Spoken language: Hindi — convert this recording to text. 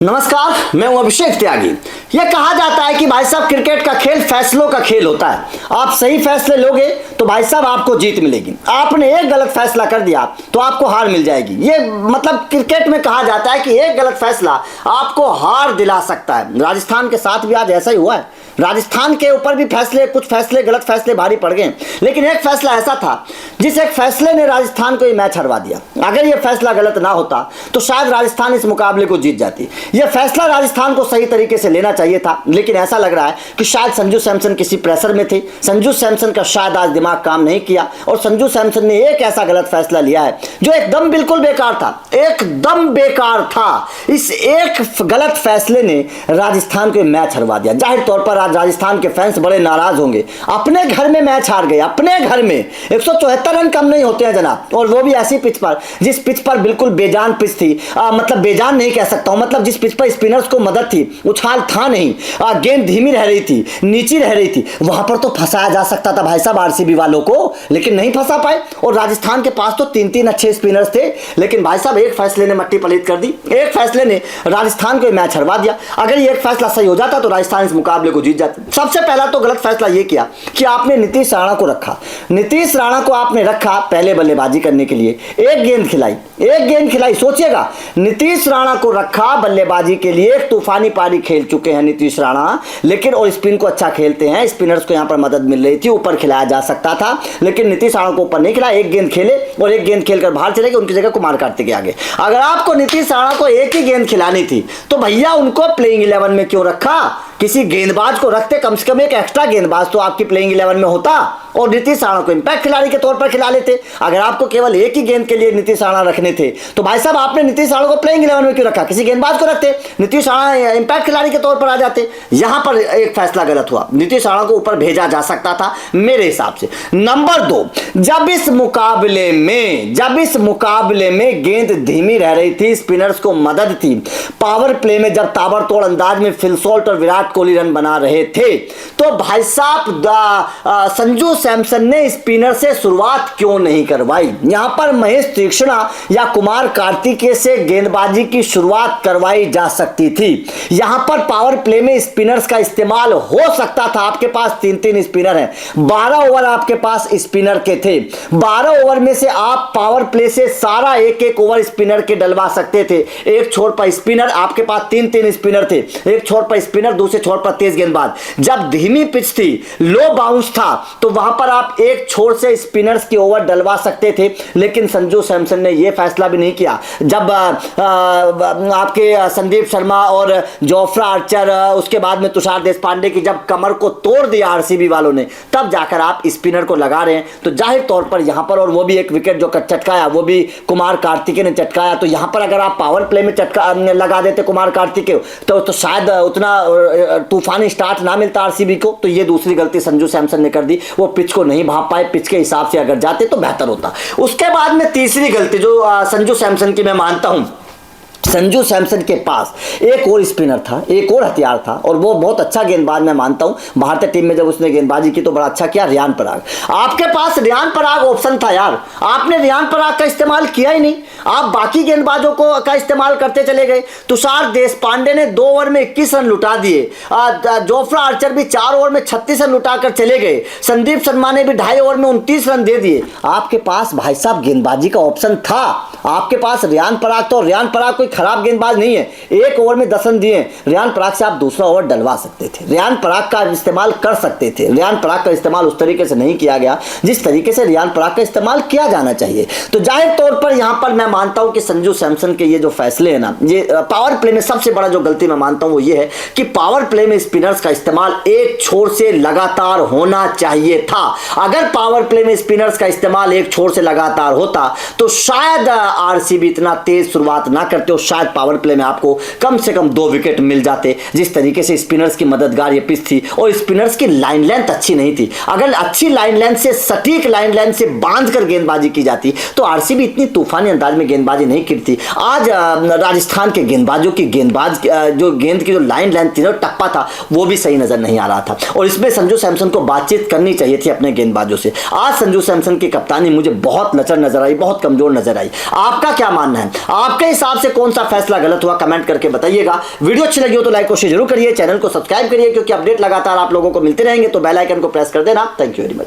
नमस्कार, मैं हूं अभिषेक त्यागी। यह कहा जाता है कि भाई साहब क्रिकेट का खेल फैसलों का खेल होता है। आप सही फैसले लोगे तो भाई साहब आपको जीत मिलेगी। आपने एक गलत फैसला कर दिया तो आपको हार मिल जाएगी। ये मतलब क्रिकेट में कहा जाता है कि एक गलत फैसला आपको हार दिला सकता है। राजस्थान के साथ भी आज ऐसा ही हुआ है। राजस्थान के ऊपर भी कुछ फैसले गलत फैसले भारी पड़ गए, लेकिन एक फैसला ऐसा था जिस एक फैसले ने राजस्थान को ये मैच हरवा दिया। अगर ये फैसला गलत ना होता तो शायद राजस्थान इस मुकाबले को जीत जाती। यह फैसला राजस्थान को सही तरीके से लेना चाहिए था, लेकिन ऐसा लग रहा है कि शायद संजू सैमसन किसी प्रेशर में थे। संजू सैमसन का शायद आज दिमाग काम नहीं किया और संजू सैमसन ने एक ऐसा गलत फैसला लिया है जो एकदम बिल्कुल बेकार था, एकदम बेकार था। इस एक गलत फैसले ने राजस्थान को मैच हरवा दिया। जाहिर तौर पर आज राजस्थान के फैंस बड़े नाराज होंगे। अपने घर में मैच हार गए, अपने घर में 174 रन कम नहीं होते हैं जनाब, और वो भी ऐसी पिच पर जिस पिच पर बिल्कुल बेजान पिच थी। मतलब बेजान नहीं कह सकता हूं, मतलब जिस पिच पर स्पिनर्स को मदद थी, उछाल था नहीं, गेंद धीमी रह रही थी, नीची रह रही थी। वहां पर तो फंसाया जा सकता था भाई साहब आरसीबी वालों को, लेकिन नहीं फंसा पाए। और राजस्थान के पास तो तीन अच्छे स्पिनर्स थे, लेकिन भाई साहब एक फैसले ने मट्टी पलीत कर दी। एक फैसले ने राजस्थान को मैच हरवा दिया। अगर ये एक फैसला सही हो जाता तो राजस्थान इस मुकाबले को जीत जाती। सबसे पहला तो गलत फैसला ये किया कि आपने नीतीश राणा को रखा। नीतीश राणा को आपने रखा पहले बल्लेबाजी करने के लिए। एक गेंद खिलाई। सोचिएगा, नीतीश राणा को रखा बल्लेबाजी के लिए। एक तूफानी पारी खेल चुके हैं नीतीश राणा, लेकिन और स्पिन को अच्छा खेलते हैं। स्पिनर्स को यहां पर मदद मिल रही थी, ऊपर खिलाया जा सकता था, लेकिन नीतीश राणा को ऊपर नहीं खिलाया। एक गेंद खेले और एक गेंद खेलकर बाहर चले गए, उनकी जगह कुमार कार्तिक के आगे। अगर आपको नीतीश राणा को एक ही गेंद खिलानी थी तो भैया उनको प्लेइंग 11 में क्यों रखा? किसी गेंदबाज को रखते, कम से कम एक एक्स्ट्रा गेंदबाज तो आपकी प्लेइंग 11 में होता और नीतीश राणा को इंपैक्ट खिलाड़ी के तौर पर खिला लेते। अगर आपको केवल एक ही गेंद के लिए नीतीश राणा रखने थे तो भाई साहब आपने नीतीश राणा को प्लेइंग 11 में क्यों रखा? किसी गेंदबाज को रखते, नीतीश राणा इंपैक्ट खिलाड़ी के तौर पर आ जाते। यहां पर एक फैसला गलत हुआ। नीतीश राणा को ऊपर भेजा जा सकता था मेरे हिसाब से। नंबर 2, जब इस मुकाबले में गेंद धीमी रह रही थी, स्पिनर्स को मदद थी, पावर प्ले में जब ताबड़तोड़ अंदाज में फिल सॉल्ट और विराट कोहली रन बना रहे थे, तो भाई साहब संजू सैमसन ने स्पिनर से शुरुआत क्यों नहीं करवाई? यहां पर महेश तीक्ष्णा या कुमार कार्तिकेय से गेंदबाजी की शुरुआत करवाई जा सकती थी। यहां पर पावर प्ले में स्पिनर्स का इस्तेमाल हो सकता था। आपके पास तीन स्पिनर हैं, 12 ओवर आपके पास स्पिनर के थे। 12 ओवर में से आप पावर प्ले से सारा एक ओवर स्पिनर के डलवा सकते थे। एक छोर पर स्पिनर, आपके पास तीन स्पिनर थे, एक छोर पर स्पिनर, दूसरे छोर पर तेज गेंदबाज। जब धीमी पिच थी, लो बाउंस था, तो वहां पर आप एक छोर से स्पिनर्स के ओवर डलवा सकते थे, लेकिन संजू सैमसन ने यह फैसला भी नहीं किया। जब आपके संदीप शर्मा और जोफ्रा आर्चर, उसके बाद में तुषार देशपांडे की जब कमर को तोड़ दिया आरसीबी वालों ने, तब जाकर आप स्पिनर को लगा रहे हैं। तो जाहिर तौर पर यहां पर, और वो भी एक विकेट जो चटकाया वो भी कुमार कार्तिकेय ने चटकाया, तो यहां पर अगर आप पावर प्ले में लगा देते कुमार कार्तिकेय तो शायद उतना तूफानी स्टार्ट ना मिलता आरसीबी को। तो ये दूसरी गलती संजू सैमसन ने कर दी। वो पिच को नहीं भाप पाए, पिच के हिसाब से अगर जाते तो बेहतर होता। उसके बाद में तीसरी गलती जो संजू सैमसन की मैं मानता हूं, संजू सैमसन के पास एक और स्पिनर था, एक और हथियार था, और वो बहुत अच्छा गेंदबाज मैं मानता हूं। भारतीय टीम में जब उसने गेंदबाजी की तो बड़ा अच्छा किया, रियान पराग। आपके पास रियान पराग ऑप्शन था यार, आपने रियान पराग का इस्तेमाल किया ही नहीं। आप बाकी गेंदबाजों को का इस्तेमाल करते चले गए। तुषार देशपांडे ने 2 ओवर में 21 रन लुटा दिए। जोफ्रा आर्चर भी 4 ओवर में 36 रन लुटाकर चले गए। संदीप शर्मा ने भी 2.5 ओवर में 29 रन दे दिए। आपके पास भाई साहब गेंदबाजी का ऑप्शन था, आपके पास रियान पराग। तो रियान पराग कोई खराब गेंदबाज नहीं है, 1 ओवर में 10 रन दिए। रियान पराग से आप दूसरा ओवर डलवा सकते थे, रियान पराग का इस्तेमाल कर सकते थे। रियान पराग का इस्तेमाल उस तरीके से नहीं किया गया जिस तरीके से रियान पराग का इस्तेमाल किया जाना चाहिए। तो जाहिर तौर पर यहां पर मैं मानता हूं कि संजू सैमसन के ये जो फैसले हैं ना, ये पावर प्ले में सबसे बड़ा जो गलती मैं मानता हूं वो ये है कि पावर प्ले में स्पिनर्स का इस्तेमाल एक छोर से लगातार होना चाहिए था। अगर पावर प्ले में स्पिनर्स का इस्तेमाल एक छोर से लगातार होता तो शायद आरसीबी इतना तेज शुरुआत ना करते हो, शायद पावर प्ले में आपको कम से कम 2 विकेट मिल जाते। जिस तरीके से स्पिनर्स की मददगार ये पिच थी, और स्पिनर्स की लाइन लेंथ अच्छी नहीं थी। अगर अच्छी लाइन लेंथ से, सटीक लाइन लेंथ से बांधकर गेंदबाजी की जाती तो आरसीबी इतनी तूफानी अंदाज में गेंदबाजी नहीं करती। आज राजस्थान के गेंदबाजों की जो गेंद की जो लाइन लेंथ थी, टप्पा था, वो भी सही नजर नहीं आ रहा था। और इसमें संजू सैमसन को बातचीत करनी चाहिए थी अपने गेंदबाजों से। आज संजू सैमसन की कप्तानी मुझे बहुत लचर नजर आई, बहुत कमजोर नजर आई। आपका क्या मानना है? आपके हिसाब से कौन सा सा फैसला गलत हुआ कमेंट करके बताइएगा। वीडियो अच्छी लगी हो तो लाइक और शेयर जरूर करिए, चैनल को सब्सक्राइब करिए क्योंकि अपडेट लगातार आप लोगों को मिलते रहेंगे। तो बेल आइकन को प्रेस कर देना। Thank you very much.